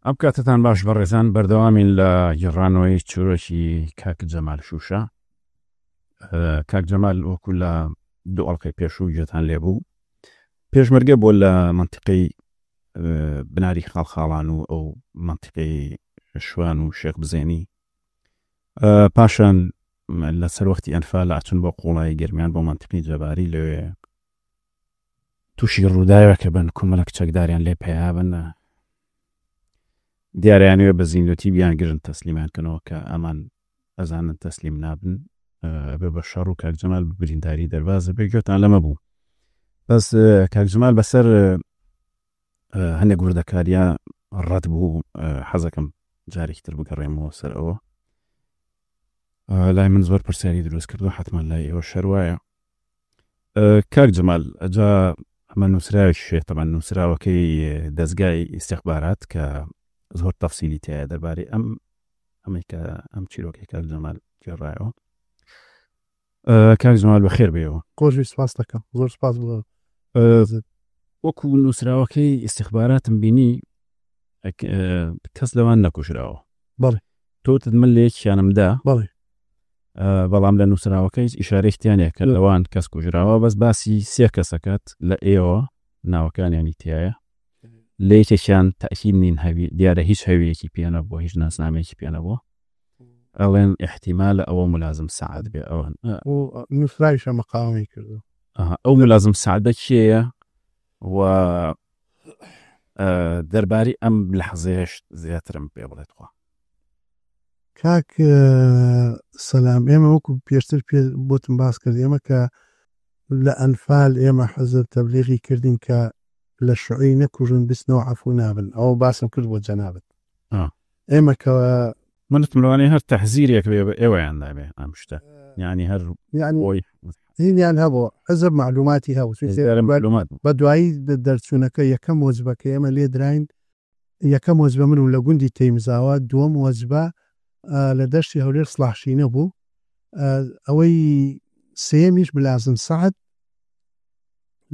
ئەم کاتتان باش بەڕێزان بەردەوامین لە گێڕانەوەی چۆرۆکی کاک جەمال شوشە. کاک جەمال وەکو لە دوو ئەڵقەی پێشوو گوێتان لێبوو پێشمەرگە بۆ لە منتیقەی بناری خاڵخاڵان و ئەو منتیقەی شوان و شێخ بزێنی، پاشان لە سەر وەختی ئەنفال ئاچون بۆ قوڵای گەرمیان بۆ منتیقی جەباری لەوێ تووشی ڕووداوە کە بن کومەلە کچەکداریان لێ پێیابن دیارەیانوێ بە زیندوتی بیان گرن تەسلیمانکەنەوە کە ئەمان ئەزانن تەسلیم نابن بێ بە شەڕ و کاک جەمال برینداری دەربازە بێ گوێتان لەمە بوو. بەس کاک جەمال بەسەر هەندێک وردەکاریە ڕەت بوو، حەزەکەم جارێکتر بگەڕێمەوە سەر ئەوە. لای من زۆر پرسیاری دروست کردو، حتما لای ئێوە شەروایە. کاک جەمال ئەجا ئەمە نووسراوێکی شێ، تەمان نووسراوەکەی دەستگای ئیستیخبارات کە زۆر تەفسیلی تایە دەربارەی ئەم چیرۆکی کاک جەمال گێڕایەوە. کاک جەمال بەخێر بێەوە. خۆشوی سپاس دەکەم، زۆر سپاس بڵێ. وەکو نووسراوەکەی ئیستیخباراتم بینی کەس لەوان نەکوژراوە. بەڵێ تۆتت من لە یەکیانمدا، بەڵێ بەڵام لە نووسراوەکەی ئیشارەیەکتیانەیە کە لەوان کەس کوژراوە، بەس باسی سێ کەسەکەت لە ئێوە ناوەکانیانی تایە، لە یەکێکیان تەئکید نین هەوی دیارە هیچ هەویەکی پێنە بووە، هیچ ناسنامەیەکی پێنە بووە، ئەڵێن احتیمالە ئەوە مولازم سعد بێ. ئەوەن نووسراویشە مەقاوەمی کردو. ئەو مولازم سعدە کێیە و دەرباری ئەم لەحزەیەش زیاترم پێ بڵێت خوا. کاک سەلام، ئێمە وەکو پێشتر بۆتم باس کرد، ئێمە کە لە ئەنفال ئێمە حەزب تەبلیغی کردین کە لە شوعی نەکوژن بستنەوە عەفو نابن، ئەوە باسم کرد بۆ جەنابەت. ئێمە کە منتم لەوانەیە هەر تەحزیرێک بێ بە ئێوەیان دابێ ئەم شتە، یعنی هەر هینیان هەبوو حەزب معلوماتی هەبوو بە دوایی دەرچوونەکە یەکەم وەزبەکە ئێمە لێ دراین، یەکەم وەزبە من و لە گوندی تەیمزاوە، دووەم وەزبە لە دەشتی هەولێر سڵاحشینە بوو، ئەوەی سێمیش مولازم سعد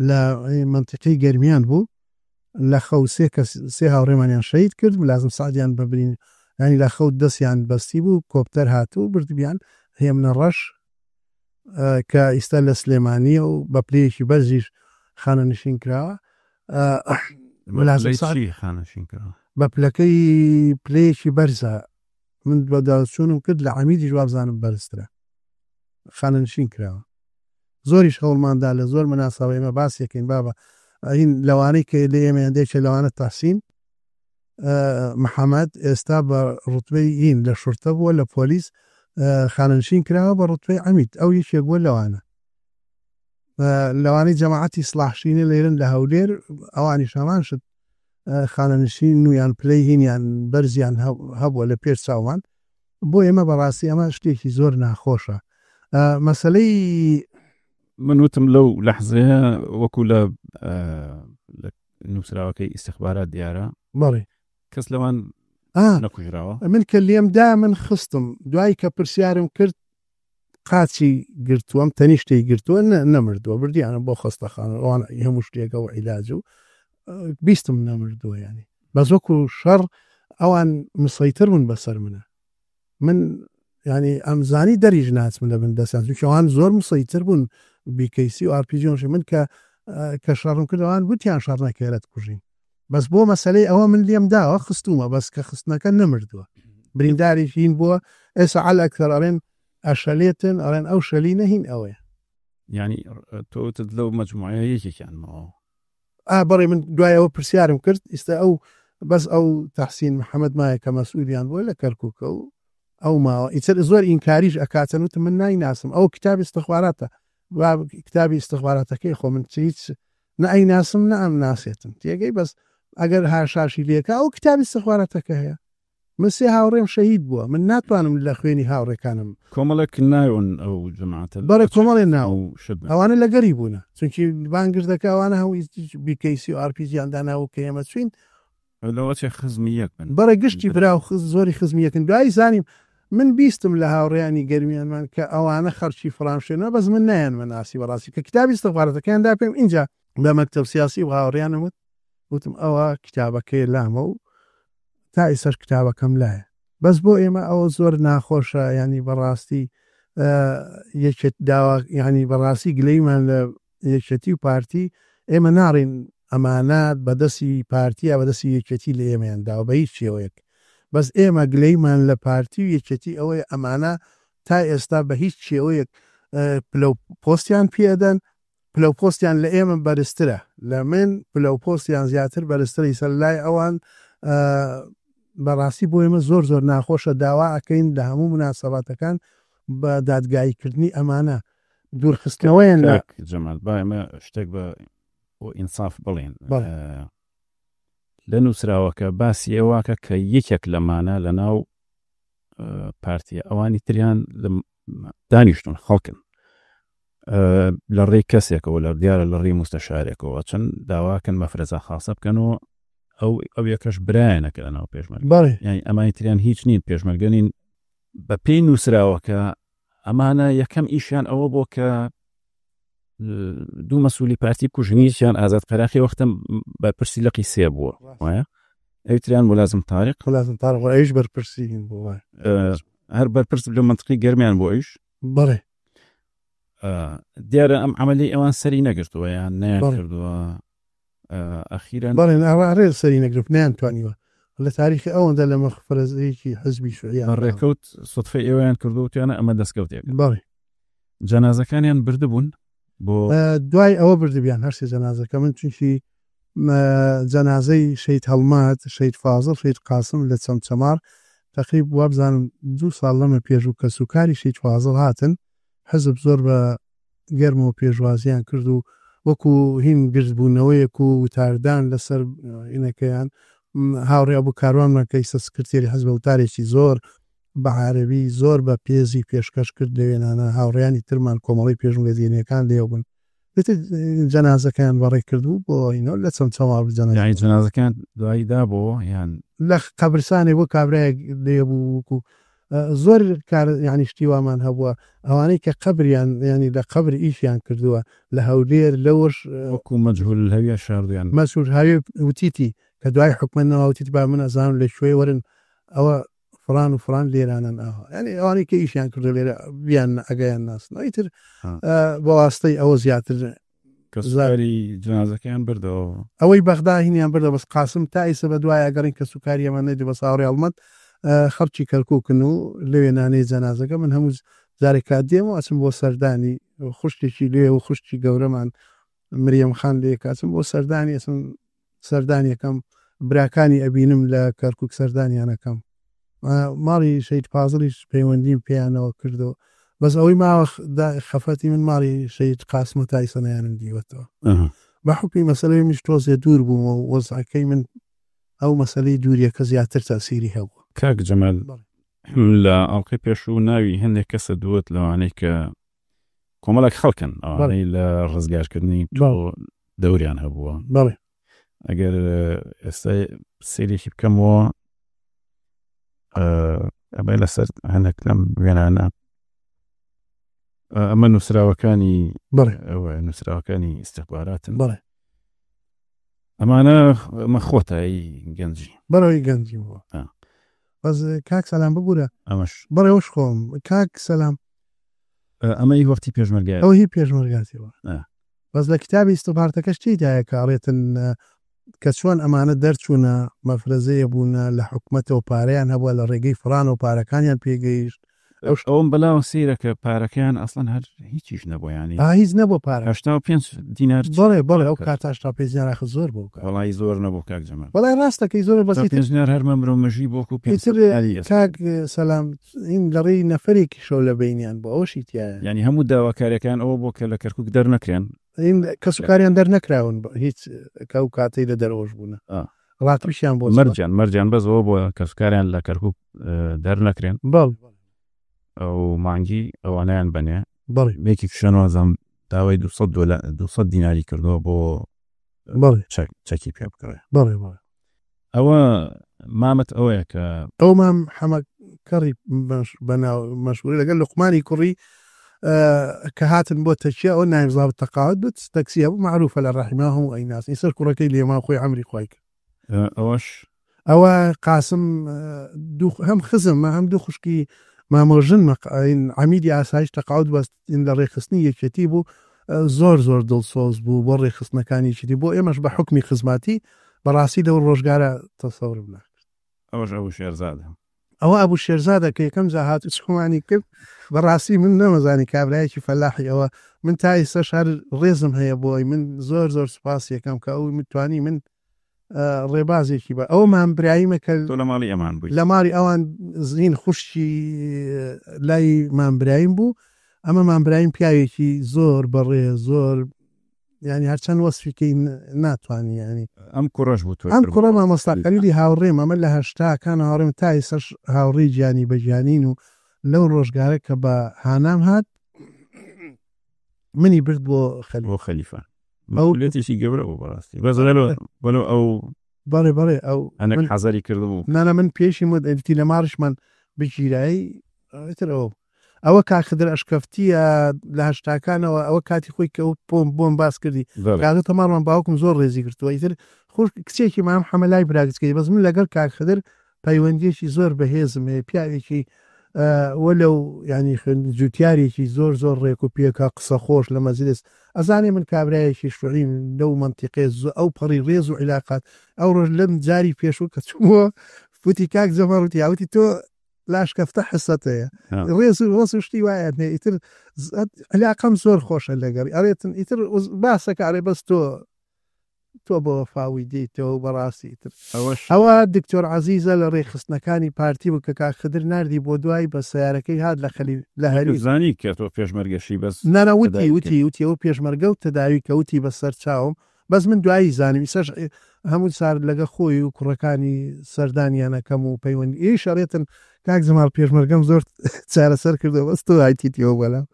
لە منتیقەی گەرمیان بوو، لە خەو سێ هاوڕێمانیان شەهید کرد، مولازم سعدیان ببرین، ینی لە خەوت دەستیان بەستی بوو، کۆپتەر هاتوو بردبیان هێمنە ڕەش کە ئیستا لە سلێمانیە و بە پلەیەکی بەرزیش خانە نشین کراوە. مولازم سعد خانەشین کراوە بە پلەکەی پلەیەکی بەرزە، من بەداچوونم کرد لە عەمیدی جوابزانم بەرزترە، خانە نشین کراوە. زۆریش هەوڵماندا لە زۆر مناساوە ئێمە باسیەکەین بابە ئەین لەوانەی کە لە ئێمە دێکە لەوانە تەحسین محەممەد ئێستا بە ڕوتبەی ئین لە شورتە بووە لە پۆلیس خانەنشین کراوە بە ڕوتبەی عەمید، ئەو یەکێک بووە لەوانە. لەوانەی جەماعەتی سڵاحشینە لێرن لە هەولێر، ئەوانی شامان شت خانەنشین نویان پلەی هینیان بەرزیان هەبووە لە پێش چاوان، بۆ ئێمە بەڕاستی ئەمە شتێکی زۆر ناخۆشە. مەسەلەی من وتم لەو لەحزەیە وەکو لە نووسراوەکەی ئیستیخبارات دیارە، بەڵێ کەس لەوان نەکوژراوە. من کە لێمدا من خستم، دوایی کە پرسیارم کرد قاچی گرتووەم، تەنیشتەی گرتووە نەمردووە، بردیانە بۆ خستەخانە، ئەوان هەموو شتێکە و عیلاج و بیستم نەمردووە. ینی بەس وەکو شەڕ ئەوان مسەیتر بوون بەسەر منە، من ینی ئەمزانی دەریژ ناچم لە بن دەستیان، چونکەوان زۆر مسەیتر بوون بیکەیسی و ئارپیجیۆنشی. من کە شەڕم کردەوان وتیان شەڕ نەکەێرەت کوژین، بەس بۆ مەسەلەی ئەوە من لێم داوە خستومە، بەس کە خستنەکە نەمردووە، برینداریش هین بووە. ئێستا عەل ئەکتەر ئەڵێن ئەشەلێتن، ئەڵێن ئەو شەلینە هین ئەوەیە، ینی تۆتت لەو مەجموعە یەکێکیانمەوە. بەڵێ من دوایەوە پرسیارم کرد، ئێستا ئەو بەس ئەو تەحسین محەممەد مایە کە مەسئولیان بووە لە کەرکووکە و ئەو ماوە ئیتر زۆر ئینکاریش ئەکاتەن، وتم من نایناسم، ئەو کتابی استخباراتە، کتابی استخباراتەکەی خۆ من هیچ نەئی ناسم نە ئەم ناسێتم تێگەی، بەس ئەگەر هاشاشی لێکە ئەو کتابی استخباراتەکە هەیە. من سێ هاوڕێم شەهید بووە، من ناتوانم لە خوێنی هاوڕێکانم کۆمەڵێک نایۆن ئەو جەماعەتە، بەڵێ کۆمەڵێ ناو ئەوانە لەگەری بوونە، چونکی بانگردەکە ئەوانە هەوی بیکەیسی و ئارپیجیانداناوە کە ئێمە چوین لەوە چێ خزمیەک بن، بەڕێ گشتی برا و زۆری خزمیەکن. دوایی زانیم من بیستم لە هاوڕێیانی گەرمیانمان کە ئەوانە خەرچی فڕامشێنەوە، بەس من نایەن مناسی بەڕاستی کە کتابی استخباراتەکەیاندا پێم اینجا بە مەکتەب سیاسی و هاوڕێیانم وتم ئەوە کتابەکەی لامە و تا ئێسەر کتابەکەم لایە بەس بۆ ئێمە ئەوە زۆر ناخۆشە ینی بەڕاستی یەکێت داوا ینی بەڕاستی گلەیمان لە یەکێتی و پارتی ئێمە ناڕین ئەمانات بەدەستی پارتیە بەدەستی یەکێتی لە ئێمەیانداوە بە هیچ شێوەیەک بەس ئێمە گلەیمان لە پارتی و یەکێتی ئەوەیە ئەمانە تا ئێستا بە هیچ شێوەیەک پلە پۆستیان پێدەن پلە پۆستیان لە ئێمە بەرزترە لە من پلە پۆستیان زیاتر بەرزتری سەر لای ئەوان بەڕاستی بۆ ئێمە زۆر زۆر ناخۆشە داوا ئەەکەین لە هەموو مناسەباتەکان بە دادگاییکردنی ئەمانە دوورخستنەوەیان جەمال با ئێمە شتێک بە ئینساف بڵێن لە نووسراوەکە باسی ئێواکە کە یەکێک لەمانە لە ناو پارتیە ئەوانی تریان دانیشتون خەڵکن لە ڕێی کەسێکەوە لە دیارە لە ڕێی مستەشارێکەوە چەند داواکەن مەفرەزە خاصە بکەنەوە ئەو یەکەش برایەنەکە لە ناو پێشمەرگ یعنی ئەمانی تریان هیچ نین پێشمەرگەنین بە پێی نووسراوەکە ئەمانە یەکەم ئیشیان ئەوە بۆ کە دوو مەسئولی پارتی کوژنیشیان ئازاد قەراقی وەختم بە پرسی لەقی سێ بووە وایە ئەوتریان مولازم تاریق ئەویش بەرپرسین بۆ هەر بەرپرس لە منطقی گەرمیان بۆ ئیش بەڵێ دیارە ئەم عملی ئەوان سەری نەگرتووە یان نەکردووە ئەخیران بەڵێن ئاڕێ سەری نەگرفت نیانتوانیوە لە تاریخی ئەوەندە لە مەخفرەزەیەکی حزبی شوعیان ڕێکەوت سوتفەی ئێوەیان کردووتیانە ئەمە دەستکەوتێک بەڵێ جەنازەکانیان بردبوون بۆ دوای ئەوە بردبیان هەرسێ جەنازەکە من چونکی جەنازەی شەید هەڵمات شەید فازڵ شەید قاسم لە چەمچەمار تقریب وابزانم 2 ساڵ لەمە پێش و کە سوکاری شەید فازڵ هاتن حزب زۆر بە گەرمەوە پێشوازیان کرد و وەکو هین گرتبوونەوەیەک و وتاردان لەسەر ئینەکەیان هاوڕێ بوو کاروانمەکەی سەسکرتێری حەزب وتارێکی زۆر بە عارەبی زۆر بە پێزی پێشکەش کرد لەوێنانە هاوڕێیانی ترمان کۆمەڵی پێشمەرگەزینەکان لێوبن جەنازەکان بەڕێ کردو بۆ ئینەوە لە چەمچەمار جەنازەکان دواییدا بۆ یان لە قەبرستانی بۆ کابراایەک لێبوو وکو زۆر کار ینی شتیوامان هەبووە ئەوانەی کە قبریان ینی لە قبر ئیشیان کردووە لە هەولێر لەوەش وەکو مەجهول هەویە شاردویان مەسعود هاوی وتیتی کە دوای حکومەتەوەوتیت با من ئەزانم لە شوێ وەرن ئەوە فلان و فلان لێرانن ئاها ینی ئەوانەی کە ئیشیان کردو لێرە بیان ئەگەیان ناسن ئیتر بە واستەی ئەوە زیاتر کەسوکاری جنازەکەیان بردەوە ئەوەی بەغدا هینیان بردە بەس قاسم تا ئیسە بە دوای ئەگەڕین کە سوکاری ئەمە نەدی بە ساوڕێ هەڵمەت خەڵکی کەرکووکن و لەوێنانەی جەنازەکە من هەموو جارێک کات دێم و ئەچم بۆ سەردانی خوشتێکی لێ و خوشتی گەورەمان مریەم خان لێ کاچم بۆ سەردانی ئەسم سەردانیەکەم براکانی ئەبینم لە کەرکووک سەردانیانەکەم ماڵی شەید پازڵیش پەیوەندیم پێیانەوە کردو بەس ئەوەی ماوە خەفەتی من ماڵی شەید قاسم و تایسەنیانم دیوەتەوە بە حوکمی مەسەلەی میش تۆزێ دوور بووم و وەزعەکەی من ئەو مەسەلەی دووریەکە زیاتر تاسیری هەبوو کاک جەمال لە ئەڵقەی پێشوو ناوی هەندێک کەسە دووەت لەوانەی کە کۆمەڵێک خەڵکن ئەوانەی لە ڕزگارکردنی دەوریان هەبووە بەڵێ ئەگەر ئێستا سێریێکی بکەمەوە ئەبێ لەسەر هەندێک لەم وێنانە ئەمە نووسراوەکانی ئەوە نووسراوەکانی ئیستیخباراتن بەڵێ ئەمانە ئەمە خۆتایی گەنجی بەرەوەی گەنجی بووە بەس کاک سەلام ببوورە ئەمەش بەڕێوەش خۆم کاک سەلام ئەمە هی وەختی پێشمەرگای ئەو هی پێشمەرگاتیەوە بەس لە کتابی ئیستیخباراتەکەش چیدایە کە ئاڵێتن کە چۆن ئەمانە دەرچوونە مەفرەزەیە بوونە لە حکومەتەوە پارەیان هەبووە لە ڕێگەی فڕان و پارەکانیان پێگەیشت ئەوم بەلاوە سیرەکە پارەکەیان ئەسڵەن هەر هیچیش نەبوویانی هیچ نەبوو پارە 85 دینار بڵێ ئەو کاتاشتا پێنجیان زۆر بوو وڵی زۆر نەبوو کاک جەمال وڵای ڕاستەکەی زۆر بەسی پێنجیار هەرمە مرۆمەژی بۆکو کاک سەلام این لەڕێی نەفرێکی شەو لە بینیان بۆ ئەوشی تایە ینی هەموو داواکاریەکان ئەوە بۆ کە لە کەرکووک دەرنەکرێن کەسوکاریان دەرنەکراون هیچ کەو کاتەی لە دەرەوەش بوونە ڕاتویشیان بۆ مەرجان بەزەوە بۆ کەسوکاریان لە کەرکووک دەرنەکرێن بەڵ ئەو مانگی ئەوانیان بنێ بەڵێ مێکی شەنوازم داوای 200 دیناری کردەوە بۆ بەڵێ چەکی پێ بکڕێ بەڵێ ئەوە مامەت ئەوەیە کە ئەو مام حەمە کەڕی بەناو مەشهوری لەگەل لوقمانی کوڕی کە هاتن بۆ تەکیە ئەو نایزاب تەقاعد بت تەکسیە بوو معروفە لە ڕەحیما هەموو ئەیناسی سەر کوڕەکەی لێما خۆی عەمری خوای کرد ئەوەش ئەوە قاسم هەم خزم هەم دوو خوشکی مامۆژن عمیدی ئاسایش تەقاوت بەستین لە ڕێخستنی یەکێتی بوو زۆر دڵسۆز بوو بۆ ڕێخستنەکانی چیتی بۆ ئێمەش بە حکمی خزماتی بەڕاستی لەو ڕۆژگارە تەسەور بنا ئەوە شێرزادە ئەوە ئەبوو شێرزادە کە یەکەم جاهات چخوانی کرد بەڕاستی من نەمەزانی کابرایەکی فەلاحی ئەوە من تا ئێستا شار ڕێزم هەیە بۆی من زۆر سوپاس یەکەم کە ئەو متوانی من ڕێبازێکی بە ئەو مامبراییمە کە لە ماڵی ئەمان بووی لە ماری ئەوان زین خوشتی لای مامبرایم بوو ئەمە مامبرایم پیاوێکی زۆر بەڕێ زۆر ینی هەرچەند وەسفیکەی ناتوانانی ینی ئەم کوڕەش بوو ئەم کوڕە مامۆستاقەلیلی هاوڕێم ئەمە لە هەشتاکان هاوڕێم تا ئێستاش هاوڕێی گیانی بەگیانین و لەو ڕۆژگارە کە بە هانام هات منی برد بۆ خەلیفە ئەولێتیشی گەورە بوو بەڕاستی بەڵێ ئەو بەڕێ ئەو ئەنێک حەزاری کردبوو نانە من پێشی مدتی لە ماڕشمان بگیرایی ترەوە ئەوە کاخدر ئەشکەفتیە لە هەشتاکانەوە ئەوە کاتی خۆی کە ئەو بۆم باس کردی کاغ تەماڕمان باوکم زۆر ڕێزی کردووە ئیتر خۆش کچێکی مام حەمەلای براگچکەی بەس من لەگەر کاخدر پەیوەندیەکی زۆر بەهێزم هەیە پیاوێکی وەلەو ینی جوتیارێکی زۆر ڕێک و پێکا قسە خۆش لە مەزیدس ئەزانێ من کابرایەکی شوعیم لەو منتیقێ ئەو پەڕی ڕێز و عیلاقات ئەو ڕۆژ لەم جاری پێشوو کە چووە فوتی کاک جەمەڕوتی یاوتی تۆ لاشکەفتە حسەت هەیە ڕێز و ڕۆس شتی وایە ئیتر علاقەم زۆر خۆشە لەگەڕ ئەرێتن ئیتر باسەکارێ بەس تۆ بۆ وەفاوی دیتەوە بەڕاستی تر ئەوە دکتۆر عەزیزە لە ڕێخستنەکانی پارتی بوو کە کاخدر نردی بۆ دوای بە سیارەکەی هات لە هەری زانی کە تۆ پێشمەرگەشی بەس وتی ئەو پێشمەرگە و تەداوی کەوتی بەسەر چاوم بەس من دوایی زانم سەر هەموو سار لەگە خۆی و کوڕەکانی سەردانیانەکەم و پەیوەندی ئێ شەڕێتن کاک زەماڵ پێشمەرگەم زۆر چارەسەر کردەوە بەس تۆ هایتیتەوە بەڵام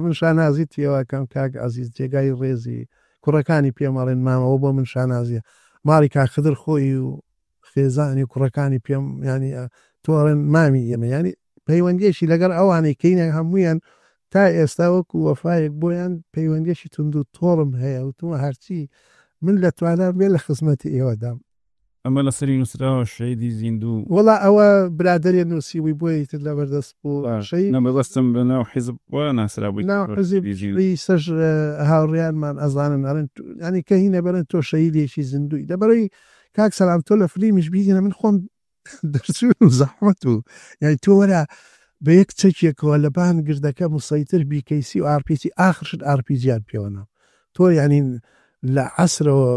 من شانازی تێوەکەم کاک عەزیز جێگای ڕێزی کوڕەکانی پێمەڵێن مامەوە بۆ من شانازیە ماڵی کاخدر خۆی و خێزانی کوڕەکانی پێم ینی تۆڕێن مامی ئێمە ینی پەیوەندیێکی لەگەر ئەوانەی کەینە هەمویان تا ئێستا وەکو وەفایەک بۆیان پەیوەندیێکی تونند و تۆڕم هەیە و تومە هەرچی من لە توانام بێ لە خزمەتی ئێوەدام ئەمە لە سەری نووسراوە شەیدی زیندوو وڵا ئەوە برادێ نووسیوی بۆی تر لە بەردەست بوو نەبەستم بەناو حیزب وە ناسرابووی حزبی سەر هاوڕیانمان ئەزانن ئەرن ینی کە هینە بەرن تۆ شەیدێکی زیندوی دەبەرەوەی کاک سەلام تۆ لە فلیمیش بیدینە من خۆم دەرچوون و زەحمەت و یعنی تۆ وەرە بە یەک چەکێکەوە لە بان گردەکە موسەیتر بیکەیسی و ئارپیسی ئاخرشت ئارپیجیان پێوەنا تۆ ینی لە عەسرەوە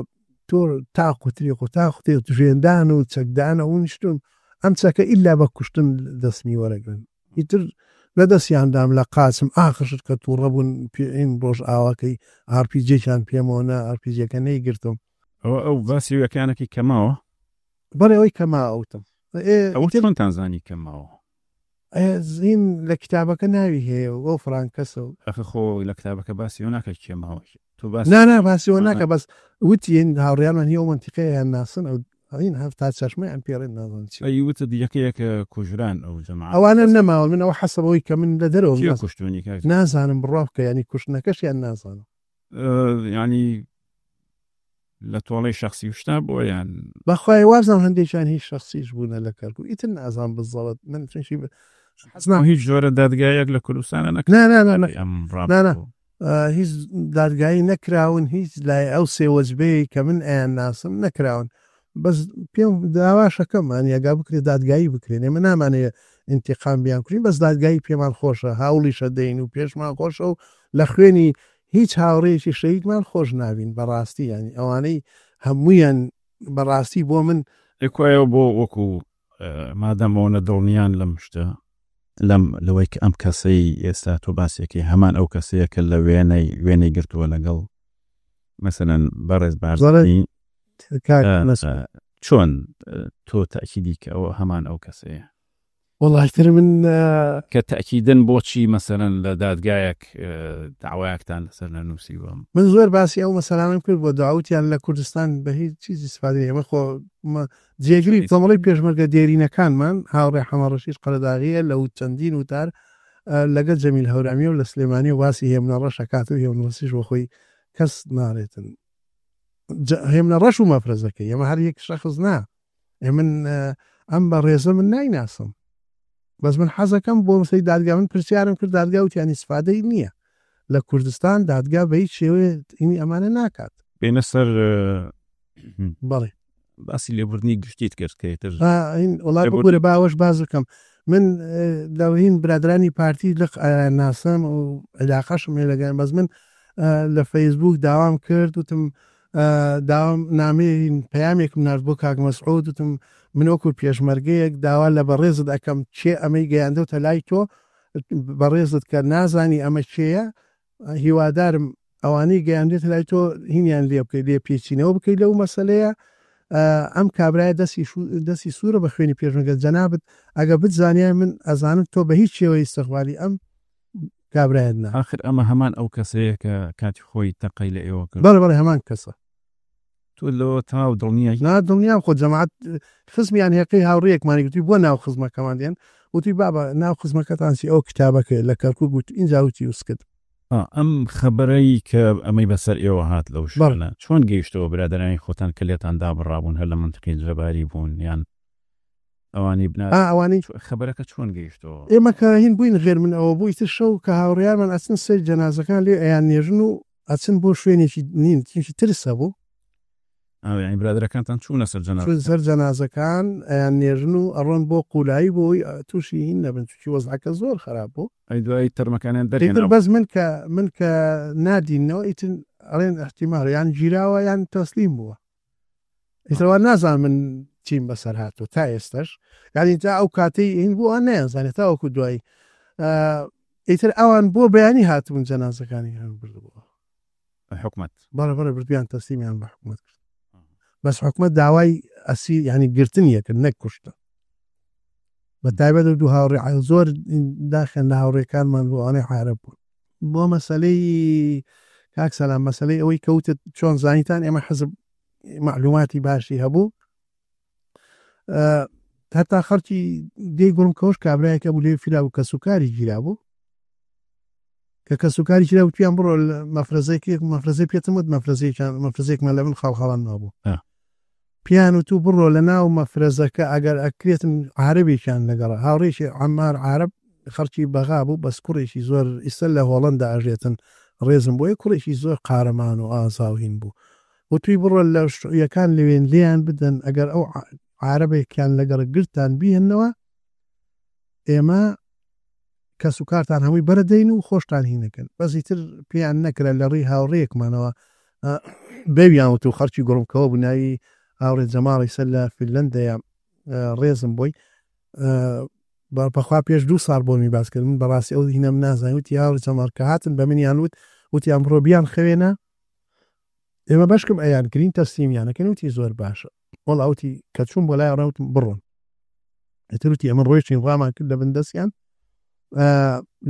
تۆ تاقوتری و تاقوتێ ژێندان و چەکدانە و نیشتم ئەم چەکە ئیلا بە کوشتن دەستمی وەرەگرن ئیتر لە دەستیاندام لە قاسم ئاخرشت کە توو ڕەبوون پێین ڕۆژ ئاواکەی ئارپیجێکیان پێمەوەنا ئارپیجەکە نەیگرتم ئەو باسی وەکانێکی کەماوە بەڕێەوەی کەما ئەوتم ئەوتانزانی کەماوە زین لە کتابەکە ناوی هەیە و فرانکەسە و خۆ لە کتابەکە باسی ناکە کێماوە نا باسیەوە ناکە بەس وتین هاوڕیانمان هی و منتیقەیان ناسن ئەو ئەین هەفتا چەشمەیان پێڕێن نازانوتە دیەکەیەکە کوژران ئەو جەماعە ئەوانە نەماوە من ئەوە حەسەبەوەی کە من لە دەرەوە کوشتنی نازانم بڕاوکە ینی کوشتنەکەشیان نازانم ینی لە تۆڵی شخصی شتا بۆیان بەخوای وازان هەندێکیان هیچ شخصیش بوونە لە کارکو ئیتر نازان بزەڵت من حەزنام هیچ جۆرە دادگایەک لە کوردستانە نەکنا هیچ دادگایی نەکراون هیچ لای ئەو سێوەجبەیە کە من ئەیان ناسم نەکراون بەس پێم داواشەکەمان یاگا بکرێت دادگایی بکرێنێ من نامانەیە ئینتیقام بیان کردین بەس دادگایی پێمان خۆشە هاوڵیشە دەین و پێشمان خۆشە و لە خوێنی هیچ هاوڕێکی شەیدمان خۆش ناوین بەڕاستی ینی ئەوانەی هەمویان بەڕاستی بۆ من ئێکایەوە بۆ وەکو مادەمەوەنە دڵنیان لەم شتە لەوەی کە ئەم کەسەی ئێستا تۆ باسێکی هەمان ئەو کەسەیە کە لە وێنەی گرتووە لەگەڵ مەسەلەن بەڕێز بارزانانی چۆن تۆ تاکیدی کە ئەوە هەمان ئەو کەسەیە وڵایتر من کە تاکیدن بۆچی مەسەلەن لە دادگایەک داوایەکتان لەسەر نەنووسیوە من زۆر باسی ئەو مەسەلانم کرد بۆ داوتیان لە کوردستان بە هیچ چیزی سپادی ئەمە خۆ جێگری تەمەڵی پێشمەرگە دێرینەکانمان هاوڕێ حەمەڕەشید قەرەداغیە لەو چەندین وتار لەگەڵ جەمیل هەورامی و لە سلێمانی و باسی هێمنە ڕەشەکات و هێمنەڕەشیش بۆ خۆی کەس ناڕێتن هێمنە ڕەش و مەفرەزەکەی ئەمە هەر یەک شەخص نا من ئەم بە ڕێزە من نایناسم بەس من حەزەکەم بۆ مەسەی دادگا من پرسیارم کرد دادگا وتیان ئیسفادەی نییە لە کوردستان دادگا بە هیچ شێوەیە ئینی ئەمانە ناکات بێنە سەر بەڵێ باسی لێبوردنی گشتیت کرد کەیتر وڵات بگورە باوەش باز بکەم من لەوهین برادرانی پارتی لە ناسم و علاقەشم هەیە لەگەن بەس من لە فەیسبوک داوام کرد وتم داوام نامەیە پەیامێکم نرد بۆ کاک مەسعود وتم من وەکو پێشمەرگەیەک داوا لە بەڕێزت ئەەکەم چێ ئەمەی گەیاندەوتە لای تۆ بەڕێزت کە نازانی ئەمە چێیە هیوادارم ئەوانەی گەیاندێت لای تۆ هینیان لێ بکەیت لێ پێچینەوە بکەیت لەو مەسەلەیە ئەم کابرایە دەستی سوورە بە خوێنی پێشمەرگە جەنابەت ئەگە بتزانیان من ئەزانم تۆ بە هیچ شێوەی استیقبالی ئەم کابرایەتنا آخر ئەمە هەمان ئەو کەسەیە کە کاتی خۆی تەقەی لە ئێوە کرد بەڵێ هەمان کەسە تۆ لەوە تاو دڵنیە دڵنیام خۆ جەماعەت خزمیان هێقی هاوڕێیەکمانی گوتی بۆ ناو خزمەکەمان دێن وتی بابە ناو خزمەکەتانسی ئەو کتابەکە لە کەرکوو گوت اینجاوتی وسکت ئەم خەبەرەی کە ئەمەی بەسەر ئێوە هات لەو شوێنە چۆن گەیشتەوە برادرانی خۆتان کە لێتان دابڕابوون هەر لە منتقی جەباری بوون یان ئەوانی ئەوانەی خەبەرەکە چۆن گەیشتەوە ئێمە کە هین بووین غێر من ئەوە بووی تر شەو کە هاوڕیارمان ئەچن سەر جەنازەکان لێ ئەیان نێژن و ئەچن بۆ شوێنێکی نین تیشی ترسە بوو ئەوانی برادرەکانتان چوونە سەر جەنازەکان ئەیان نێژن و ئەڕۆن بۆ قولایی بۆی تووشی هین نەبن چی وەزعەکە زۆر خراپ بوو ئەی دوای تەرمەکانیان دەرێن بەس من کە نادینەوە ئیتن ئەڵێن ئەحتیمال یان گیراوە یان تەسلیم بووە ئیترەوە نازان من چیم بەسەر هاتوو تا ئێستش یانی تا ئەو کاتەی هین بووە نەیانزانێت تا وەکو دوایی ئیتر ئەوان بۆ بەیانی هاتبوون جەنازەکانی هەم بردبووە حکومەت بەڵێ بردویان تەسلیمیان بە حکومەت کرد بەس حکومەت داوای ئەسی ینی گرتنیە کرد نەک کوشتە بە تایبەت دوو هاوڕێ زۆر داخێن لە هاوڕێکانمان بۆ ئەوانەی حارەب بوون بۆ مەسەلەی کاک سەلام مەسەلەی ئەوەی کەوتت چۆن زانیتان ئێمە حەزب معلوماتی باشی هەبوو هەتا خەڵکی دێی گوڵم کەوش کابراایەکە بوو لێ فیلا و کەسوکاری گیرا بوو کە کەسوکاری گیرا وتیان بڕۆ مەفرەزەی پێتم وت مەفرەزێکمان لە من خاڵخاڵان نابوو پیان و تو بڕۆ لە ناو مەفرەزەکە ئەگەر ئەکرێتن عارەبێکیان لەگەڕ هاوڕێکی عەمار عارەب خەڵکی بەغا بوو بەس کوڕێکی زۆر ئیسە لە هۆڵەندا ئەژێتن ڕێزم بۆیە کوڕێکی زۆر قارەمان و ئازاوین بوو وتوی بڕۆ لە یەکان لەوێن لیان بدەن ئەگەر ئەو عارەبێکیان لەگەڕ گرتان بیهێنەوە ئێمە کەس و کارتان هەمووی بەرەدەین و خۆشتان هینەکەن بەزی تر پێیان نەکرا لە ڕێی هاوڕێیەکمانەوە بێویان وت و خەرکی گوڕمکەوە بناوی هاوڕێ جەماڵی سەر لە فینلەندەیە ڕێزم بۆی بەخوا پێش 2 ساڵ بۆمی باسکرد من بەڕاستی ئەو هینەم نازانانی وتی هاوڕێ جەماڵ کە هاتن بە منیان وت وتیان بڕۆ بیان خەوێنە ئێمە بەشکم ئەیان گرین تەسلیمیانەکەن وتی زۆر باشە وەڵا وتی کە چوون بۆ لای ڕاوتم بڕۆن ئەتروتی ئەمە ڕۆیشتین ڕامان کرد لە بندەستیان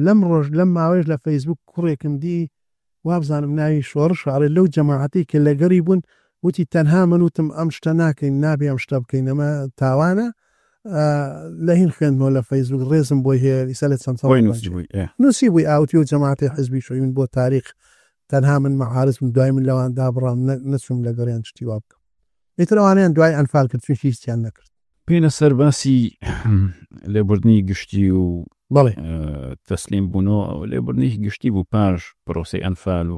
لەم ڕۆژ لەم ماوەیەش لە فەیسبوک کوڕێکم دی وابزانم ناوی شۆڕ شارێ لەو جەماعەتی کە لەگەری بوون وتی تەنها من وتم ئەم شتە ناکەین نابێ ئەم شتە بکەین ئەمە تاوانە لە هین خوێندمەوە لە فەیسبوک ڕێزم بۆی هەیە ئیسا لە چەند نووسی بووی ئاوتی و جەماعەتی حزبی شوین بۆ تاریخ تەنها من مەعارزم دوای من لەوان دابڕام نەچوم لەگەڕیان شتی وا بکەم ئیترەوانیان دوای ئەنفال کرد چون هیچیان نەکرد پێنە سەر باسی لێبوردنی گشتی و بەڵێ تەسلیم بوونەوە لێبوردنی گشتی بوو پاش پرۆسی ئەنفال و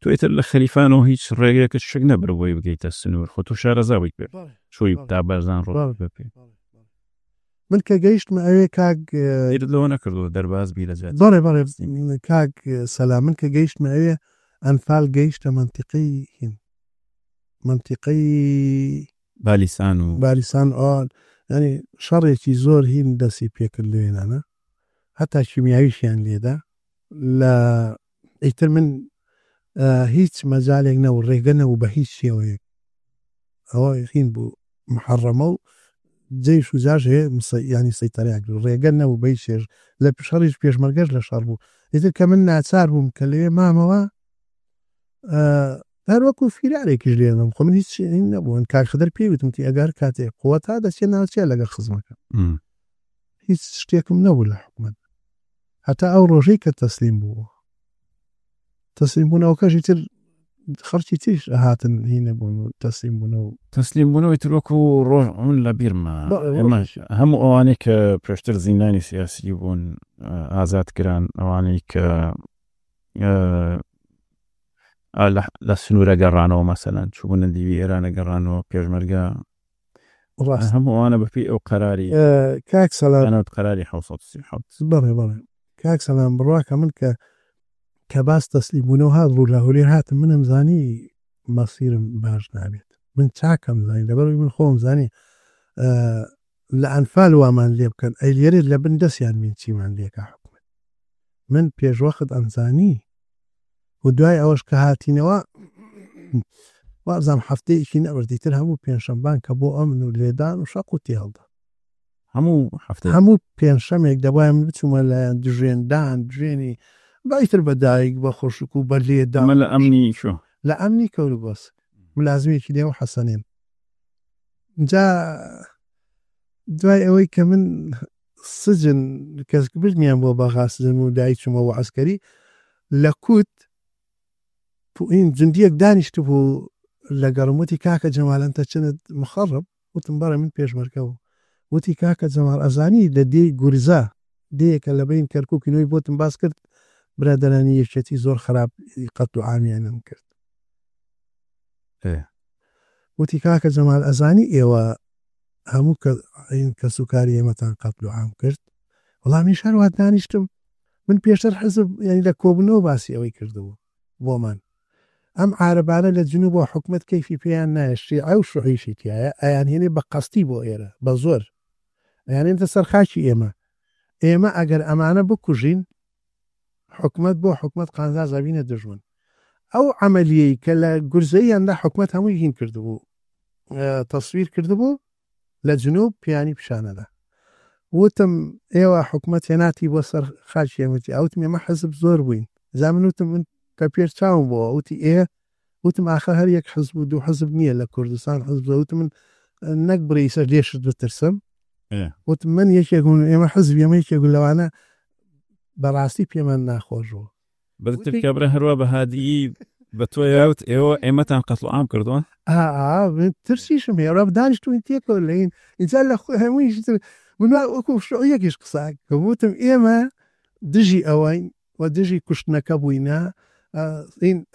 تویتر لە خەلیفانەوە هیچ ڕێگەیەکە شک نەبرەوەی بگەیتە سنوور خۆ تۆ شارەزاوی پێ چۆی تا بەرزان ڕۆ بپێ من کە گەیشتمە ئەوێ کاک لەوە نەکردو دەرباز بی لە جات بەڵێ کاک سەلام من کە گەیشتمە ئەوێ ئەنفال گەیشتە منتیقەی بالیسان ئەوان ینی شەڕێکی زۆر هین دەستی پێکرد لەوێنانە هەتا کیمیاویشیان لێدا لە ئیتر من هیچ مەجالێک نەوە ڕێگە نەبوو بە هیچ شێوەیەک ئەوە هین بوو محەڕەمە و جێش و جاش هەیە ینی سەیتەریاک ڕێگە نەبوو بەی شێژ لە شەڕیش پێشمەرگەش لە شەڕ بوو ئیتر کە من ناچار بووم کە لەوێ مامەوە هەروەکو فیرارێکیش لێنم خۆ من هیچ نەبوون کارخدەر پێوتمتی ئەگەر کاتێک قووە تا دەچێت ناوچێ لەگەڵ خزمەکە هیچ شتێکم نەبوو لە حکومەت هەتا ئەو ڕۆژەی کە تەسلیم بوو تەسلیم بوونەوەکەشی تر خەڵکی تریش هاتن هینە بوون تەسلیم بوونەوەی ترۆکو ڕۆژ لە بیرمە هەموو ئەوانەی کە پێشتر زیندانی سیاسی بوون ئازادکران ئەوانەی کە لە سنوورە گەڕانەوە مەسەلەن چوونە دیوی ئێرانە گەڕانەوە پێشمەرگە هەموو ئەوانە بەپی ئەو قەراری کاک سەلام قەراری 1937 بەڵێ کاک سەلام بڕواکە من کە باس تەسلیم بوونەوە هات ڕوو لە هەولێر هاتم منم زانی مەسیرم باش نابێت من چاکەم زانی لەبەرەوەی من خۆم زانی لە ئەنفال وامان لێ بکەن ئەی لێرە لە بن دەستیان بین چیمان لێکە حکومەت من پێشوەخت ئەمزانی و دوای ئەوەش کە هاتینەوە وازام هەفتەیەکی نەبردیتر هەموو پێنجشەمبان کە بۆ ئەمن و لێدان و شەق و تێڵدا هەموو پێنجشەمێک دەبای من بچوومە لایەن دژێندان دوێنی بایتر بەدایک بە خۆشک و بە لێدا لە ئەمنی شو لە ئەمنی کەور بەس ملازمێکی لێوە حەسەنێن جا دوای ئەوەی کە من سجن کەس بردمیان بۆ بەغاسزم و دایچمەوە عەسکەری لە کوت این جندیەک دانیشت بوو لە گەڕموتی کاکە جەمالەنتە چنت مخەڕب وتم بەڕێ من پێشمەرکەوە وتی کاکە جەمال ئەزانی لە دێی گورزا دەیەکە لە بین کەرکووکینەوەی بۆتم باس کرد برادرانی یەکێتی زۆر خراپ قەت و عامیانم کرد وتی کاکە جەمال ئەزانی ئێوە هەموو کە سوکاری ئێمەتان قەت و عام کرد وەڵامی شەروات دانیشتم من پێشتر حزب ینی لە کۆبنەوە باسی ئەوەی کردبوو بۆمان ئەم عارەبانە لە جنوب بۆ حکومت کەیفی پێیان نایە شیعە و شوعیشی تایە ئەیان هێنێ بە قەستی بۆ ئێرە بە زۆر ئەیانێتە سەرخاکی ئێمە ئەگەر ئەمانە بکوژین حکومت بۆ حکومت قانزا زەبینە دژمن ئەو عملیەی کە لە گورزەیاندا حکومت هەمووی هین کردبوو تەسویر کردبوو لە جنوب پیانی پیشانەدا وتم ئێوە حکومت هێناتی بۆ سەر خاچی ئێمەتی ئەوتم ئێمە حزب زۆر بووین زانم وتم من کە پێر چاوم بۆ وتی وتم ئاخر هەر یەک حزب و دوو حزب نییە لە کوردستان حزب وتم من نەک بڕیسە لێشت بترسم وتم من یەکێک ئێمە حزب ئێمە یەکێک لەوانە بەڕاستی پێمان ناخۆشەوە بەتر کابرا هەروە بە هادیی بە تۆ یاوت ئێوە ئێمەتان قەتڵ عام کردووە ترسیشم هێڕە دانیشتوین تێکەوە لەین ئینجا لە هەمووی من وەکو یەکیش قسا کە وتم ئێمە دژی ئەوەین و دژی کوشتنەکە بووینە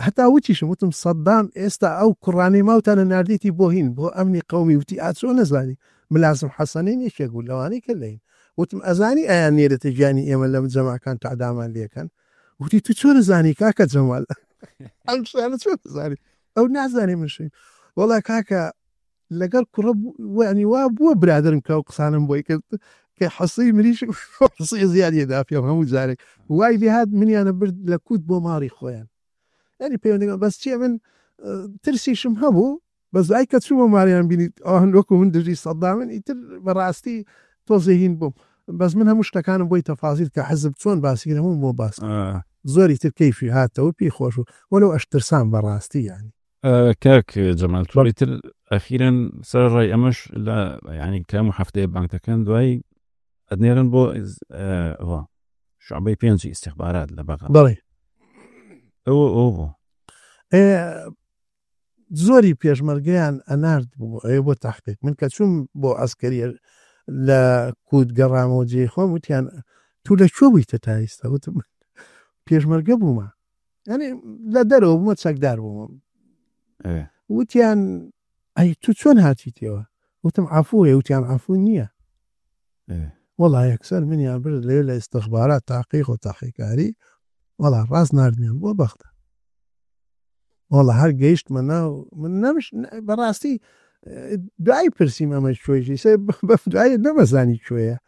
هەتا وتیشم وتم سەدام ئێستا ئەو کوڕانەی ماوتانە نردێتی بۆ هین بۆ ئەمنی قەومی وتی ئاچۆ نەزانی ملازم حەسەنین یەکێک بوو لەوانەی کە لەین وتم ئەزانی ئایان نێرەتە گیانی ئێمە لەم جەماکان تعدامان لێکەن وتی تو چۆ نزانی کاکە جەمال ئەم شانە چۆ نزانی ئەو نازانی منشین وەڵا کاکە لەگەڵ کوڕە ینی وا بووە برادرم کە ئەو قسانم بۆی کرد کە حەسەی مریش حەسەی زیادیەدا پێم هەموو جارێک وای لێهات منیانە برد لە کووت بۆ ماڵی خۆیان ینی پەیوەندی بەس چیە من ترسیشم هەبوو بەس ئای کە چوومە ماڵیان بینیت ئەوەکو من دژی سەدامن ئیتر بەڕاستی تۆ زەهین بووم بەس من هەموو شتەکانم بۆی تەفازیل کە حەزب چۆن باسیگرەمون بۆ باس زۆری تر کەیفی هاتەوە پێی خۆش و وەلەو ئەشترسان بەڕاستی یانی کاک جەمال تۆڵیتر ئەخیرەن سەر ڕای ئەمەش لە ینی کام و هەفتەیە بانکەکان دوای ئەدنێرن بۆ شعبەی پێنج ئیستیخبارات لە بەغا بەڵێ ئەوە بوو زۆری پێشمەرگەیان ئەنارد بوو ئەوێ بۆ تاحقیق من کە چووم بۆ ئەسکەریە لە کووت گەڕامەوە جێ خۆم وتیان تو لە کوێ بوویتە تا ئێستا وتم پێشمەرگە بوومە ینی لە دەرەوە بوومە چەکدار بووم وتیان ئەی تو چۆن هاتیتەوە وتم عەفووە وتیان عەفوو نییە وەڵا یەکسەر منیان برد لێ لە ئیستیخبارات تاحقیق و تاحقیقکاری وەڵا ڕاست نردمیان بۆ بەختە وەڵا هەر گەیشتمە ناو من نەمش بەڕاستی دوای پرسییم ئەمە شوێژی بەف دوای نەمەزانی کوێیە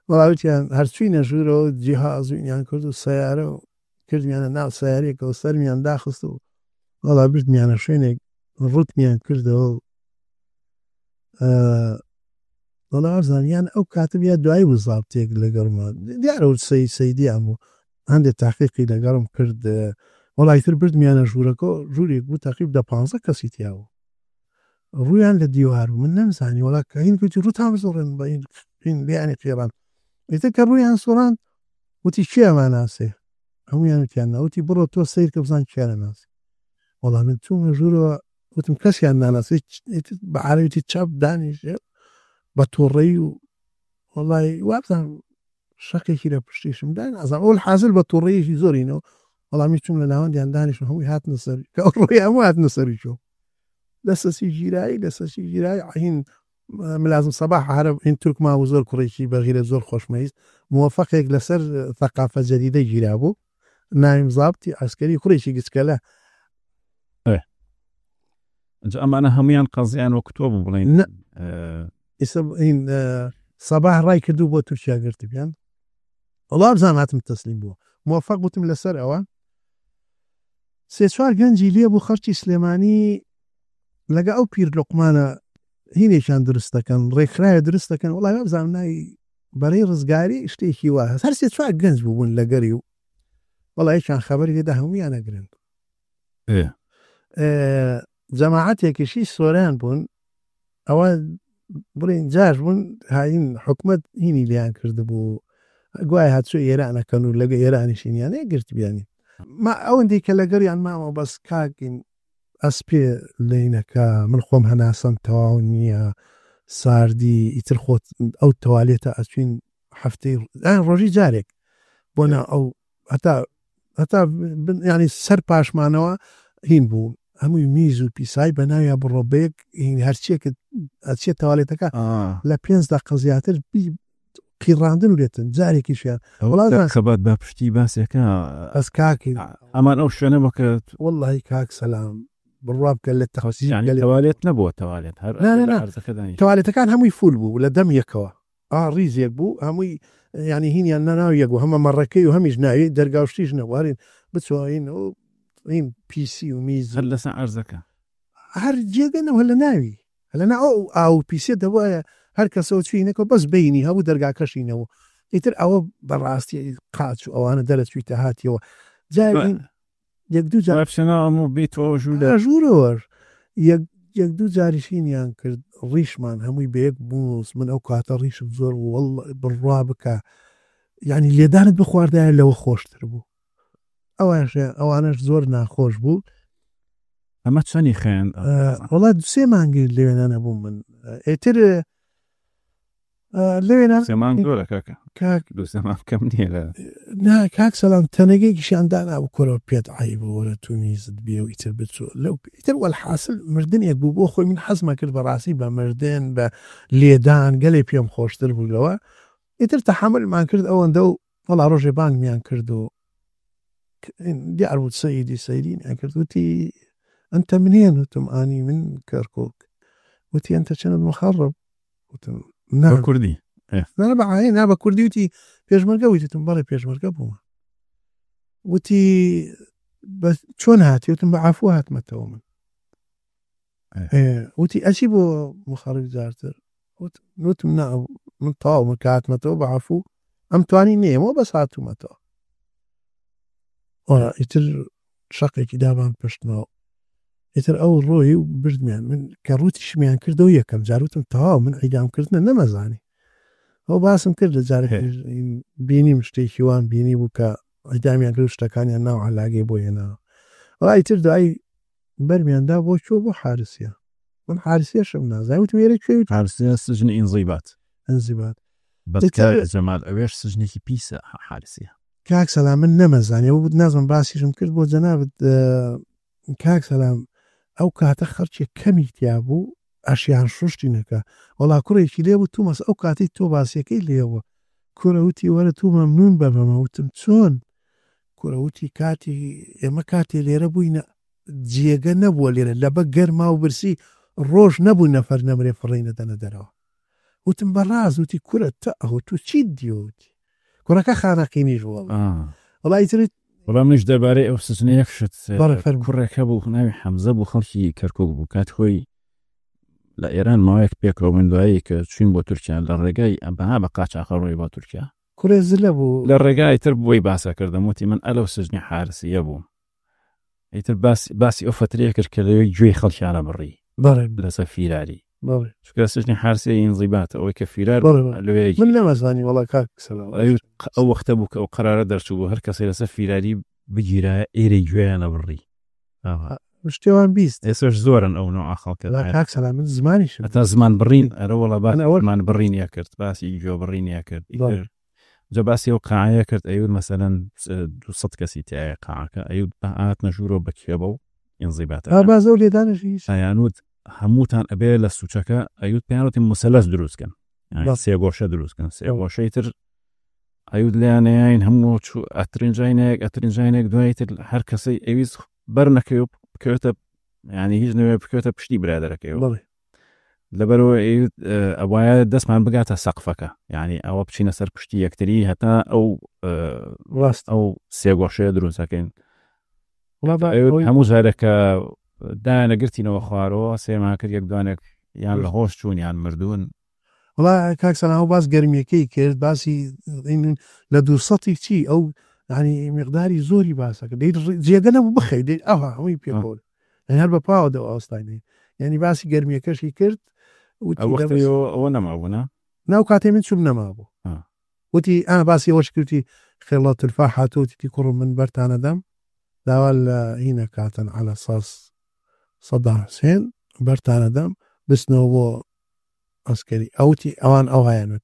وەڵاوتیان هەرچووینە ژوورەوە جیهازوینیان کرد و سەیارە و کردمیانە ناو سەیارێکەوە سەرمیان داخست و وەڵا بردمیانە شوێنێک ڕوتمیان کردەوە وەڵا زانیان ئەو کاتبیا دوای وزابتێک لەگەڵمە دیارە سەیدیان بوو هەندێک تاقیقی لەگەڵم کرد وەڵایتر بردمیانە ژوورەکە ژوورێک بوو تاقیب 15 کەسی تیاوە ڕویان لە دیوار من نەمزانی وڵا کە هین گوتی ڕووتان بزۆڕن بە این لیانی قێڕان ئێتر کە ڕوویان سۆڕان وتی کێمان ناسێ هەمویان وتیان ناوتی بڕۆ تۆ سیر کە بزان کێرە ناسی وەڵام من چوومە ژوورەوە وتم کەسیان ناناسی بە عەرەبی چاپ دانیشێ بە تووڕەیی و وەڵی وابزان شەقێکی لە پشتیشم دای نازانم ئەوەل حاصل بە تووڕەیەکی زۆرینەوە وەڵامی چوم لە ناوەندیان دانیشم هەمووی هاتنە سەر کە ئەو ڕۆی هەموو هاتنە سەری چۆ لەسەسی ژیرایی هین ملازم سەباح عەرەب هین تورکما و زۆر کوڕێکی بەغیرە زۆر خۆشمەویست موفقێک لەسەر ثەقافە جەدیدەی گیرا بوو ناویم زابتی عەسکەری کوڕێکی گچکەلە ئەمانە هەمویان قەزیان وەک تۆ بوو بڵێن سەباح ڕای کردو بۆ تورکیا گرتبیان وەڵام بزان هاتم تەسلیم بووە موفق بوتم لەسەر ئەوە سێ چوار گەنجی لێ بوو خەرکی سلێمانی لەگە ئەو پیر لوقمانە هینێکیان دروست دەکەن ڕێکخراوە دروست دەکەن وڵای بزانام ناوی بەرەی ڕزگاری شتێکی وایە هەر سێ چوار گەنج بوون لەگەری و وەڵایەکیان خەبەری لێدا هەموویان ئەگرن جەماعەتێکیشی سۆران بوون ئەوە بڵێن جاش بوون هاین حکومت هینی لیان کرد بوو گوای هاتچۆ ئێرانەکەن و لەگە ئێرانیشینیانەیە گرت بیانی ما ئەوەندی کە لەگەریان ماوە بەس کاکین ئەس پێ لێنەکە من خۆم هەناسم تەواو نییە ساردی ئیتر خۆت ئەو تەوالێتە ئەچین هەفتەی ڕۆژی جارێک بۆنە ئەو هەتا ینی سەر پاشمانەوە هین بوو هەمووی میز و پیسای بە ناویە بڕۆبێک هەرچیەکە ئەچێت تەوالێتەکە لە 5 دقیقە زیاتر قیڕاندن ولێتن جارێکیشیان خەبات بە پشتی باسێکە ئەس کاکی ئەمان ئەو شوێنە بکات وەڵڵاهی کاک سەلام بڕابکە لە تەوالێت نەبووە تەوالێت تەوالێتەکان هەمووی فول بوو لە دەم یەکەوە ڕیزێک بوو هەمووی ینی هینیان نەناو یەک بوو هەمە مەڕەکەی و هەمیش ناوی دەرگاوشتیش نەوارین بچۆین و این پیسی و میز هەر لەسەر ئەرزەکە هەر جێگەنەوە لە ناوی لەنا ئەو پیسێ دەبواە هەر کەسەوە چوینەکە بەس بینی هەبوو دەرگاکەشینەوە ئیتر ئەوە بەڕاستی قاچ و ئەوانە دەرەچویتە هاتیەوە جاین یەک دوو جارشنەوە بیتەوە ژوورەوە یەک دوو جاریشینیان کرد ڕیشمان هەمووی بەیەک بووس من ئەو کاتە ڕیشم زۆر وەڵڵ بڕوا بکە یعنی لێدانت بخواردایە لەوە خۆشتر بوو ئەوانش زۆر ناخۆش بوو ئەمە چەنی خوێن وڵات سێ مانگی لەوێنە نەبوو من ئێتر لەوێنە سێمان زۆرە کاک کەم نییە کاک سەلام تەنەگەیکیشیان دانابوو کۆرەوە پێت عیب وەرە تو میزت بێ و ئیتر بچوو لەو ئیتر وەلحاصل مردنێک بوو بۆ خۆی من حەزمە کرد بەڕاستی بە مردن بە لێدان گەلێ پێم خۆشتر بوو لەوە ئیتر تەحملمان کرد ئەوەندە و وەڵا ڕۆژێ بانگمیان کرد و دیار بود سەیدی سەیرین ئەکرد وتی ئەنتە منێن وتم ئانی من کەرکۆک وتی ئەنتە چەند مخەڕب وتم کوردی نا بە کوردی وتی پێشمەرگە وتم بەڵێ پێشمەرگە بوومە وتی چۆن هاتی وتم بە عەفو هاتمەتەوە من وتی ئەچی بۆ مخەڕی جارتر وتم نا من تاو من کە هاتمەتەوە بە عەفو ئەم توانی نێمەوە بەس هاتوومەتەوە ئیتر شەقێکی دابان پشتنەوە ئیتر ئەو ڕۆی و بردمیان من کە ڕووتی شمیان کردەوە یەکەم جاروتم تەواو من ئەیدامکردنە نەمەزانی ئەو باسم کرد لە جارێک بینیم شتێکی وان بینی بوو کە ئەیدامیان کرد شتەکانیان ناو عەلاگەی بۆ هێناوە ئیتر دوایی بەرمیاندا بۆ چۆ بۆ حارسیە من حارسیەشم نازانم وتم وێرە کوێ حارسیە سژنی ئینزیبات بەس جەمال ئەوێش سژنێکی پیسە حارسیە کاک سەلام من نەمەزانێ بود نازم باسیشم کرد بۆ جەنابەت کاک سەلام ئەو کاتە خەرچێک کەمی تیا بوو ئەشیان شوشتی نەکە وەڵا کوڕێکی لێ بوو تومەس ئەو کاتی تۆ باسیەکەی لێوە کوڕەوتی وەرە تو مەمنون بەمەمە وتم چۆن کوڕەوتی کاتی ئێمە کاتێ لێرە بووینە جێگە نەبووە لێرە لەبە گەرما و برسی ڕۆژ نەبوو نەفەر نەمرێ فڕینە دەنە دەرەوە وتم بەڕاز وتی کورە تا ئەو تو چیت دیوتی کوڕەکە خانەقینیش وڵای ترت بەڵام منیش دەربارەی ئەو سژنەیەک شت کوڕێکە بوو ناوی حەمزە بوو خەڵکی کەرکووک بوو کات خۆی لە ئێران ماوەیەک پێکەوە من دوایی کە چوین بۆ تورکیا لە ڕێگای ئەمبەها بە قاچاقە ڕۆی بۆ تورکیا کوڕێ زلە بوو لە ڕێگای تر بۆی باسە کردم وتی من ئەلەو سژنی حارسیە بووم ئیتر باسی ئەو فترەیە کرد کە لەوەی گوێی خەڵکیانە بڕی لەسەر فیراری چکە سژنی حارسی ئینزیبات ئەوەی کە فیرار لەوەیە من نەمەزانی وەڵا کاک سەلام ئەو وەختە بوو کە ئەو قەرارە دەرچوو بوو هەر کەسێ لەسەر فیراری بگیرە ئێرەی گوێیانە بڕی شتێوان بیست ئێسش زۆرن ئەو نوع خەڵکە کاک سەلام من زمانیش هەتا زمان بڕین ئەرەوەڵە بامان بڕینیا کرد باسی جۆ بڕینیا کرد جا باسی ئەو قاعەیە کرد ئەیود مەسەلەن 200 کەسی تایە قاعەکە ئەیود هات نەژوورۆ بەکێبە و ئینزیباتە بازە و لێدانەژی سایانوت هەمووتان ئەبێ لە سوچەکە ئەیود پیانوتی مسەلەس دروستکەن سێ گۆشە دروستکەن سێ گۆشەی تر ئەیود لیانەیەین هەموو ئەترینجینێک دوای تر هەر کەسەی ئەویست بەر نەکەی و بکەوێتە ینی هیچ نوێ بکەوێتە پشتی برادەرەکەیەوە لەبەرەوە ئەوایە دەستمان بگاتە سەقفەکە یعنی ئەوە بچینە سەر پشتی یەکتری هەتا ئەو سێ گۆشەیە دروستەکەین هەموو جارێکە دایانەگرتینەوە خوارەوە سێمان کرد یەک دوانێک یان لە هۆش چوون یان مردوون وڵا کاکسەناو باس گەرمیەکەی کرد باسی لە 200 چی ئەو ینی مقداری زۆری باسەکە جێگە نەبوو بخەی دێت ئەوها هەمووی پێبۆل هەر بە پاوەدەوە ئاستانی یعنی باسی گەرمیەکەشی کرد ئەوە نەمابوونا ناو کاتێ من چوم نەمابوو وتی باسی ئەوەش کردی خێڵە تلفا هاتووتی کوڕ من بەرتانەدەم داوا لە هینە کاتن على ساس سەدا حوسێن بەرتانەدەم بستنەوە بۆ ئەسکەری ئەوتی ئەوان ئەو هایانوت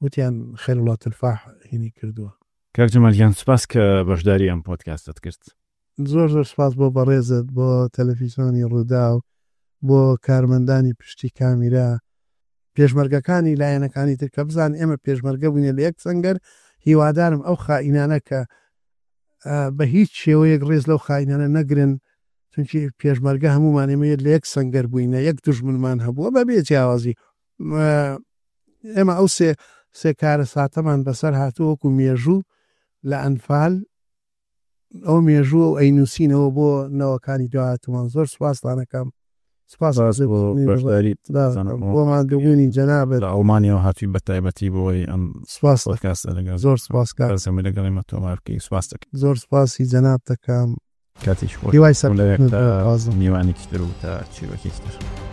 وتیان خێڵە تلفا هینی کردووە کاک جەمالیان سپاس کە بەشداری ئەم پۆدکاستت کرد زۆر سپاس بۆ بەڕێزت بۆ تەلەڤیزیۆنی ڕوودا و بۆ کارمەندانی پشتی کامیرا پێشمەرگەکانی لایەنەکانی تر کە بزان ئێمە پێشمەرگە بووینە لە یەک سەنگەر هیوادارم ئەو خائینانە کە بە هیچ شێوەیەک ڕێز لەو خائینانە نەگرن چونکی پێشمەرگە هەمومان ئێمە لە یەک سەنگەر بووینە یەک دوژمنمان هەبووە بەبێ جیاوازی ئێمە ئەو سێ کارە ساتەمان بەسەر هاتووەکو مێژوو لە ئەنفال ئەو مێژوو و ئەینوسینەوە بۆ نەوەکانی دواتمان زۆر سوپاسدانەکەم سپاس بۆمان دوبوونی جەنابێت لە ئەڵمانیەوە هاتووی بە تایبەتی بۆی ئەم سپاس زۆر سپاس لەگەڵێمە تۆمارکەی سپاس دەکەم زۆر سپاسی جەناب دەکەم کاتیش هیوای سەر میوانێکی تر و تا چیرۆکێکی تر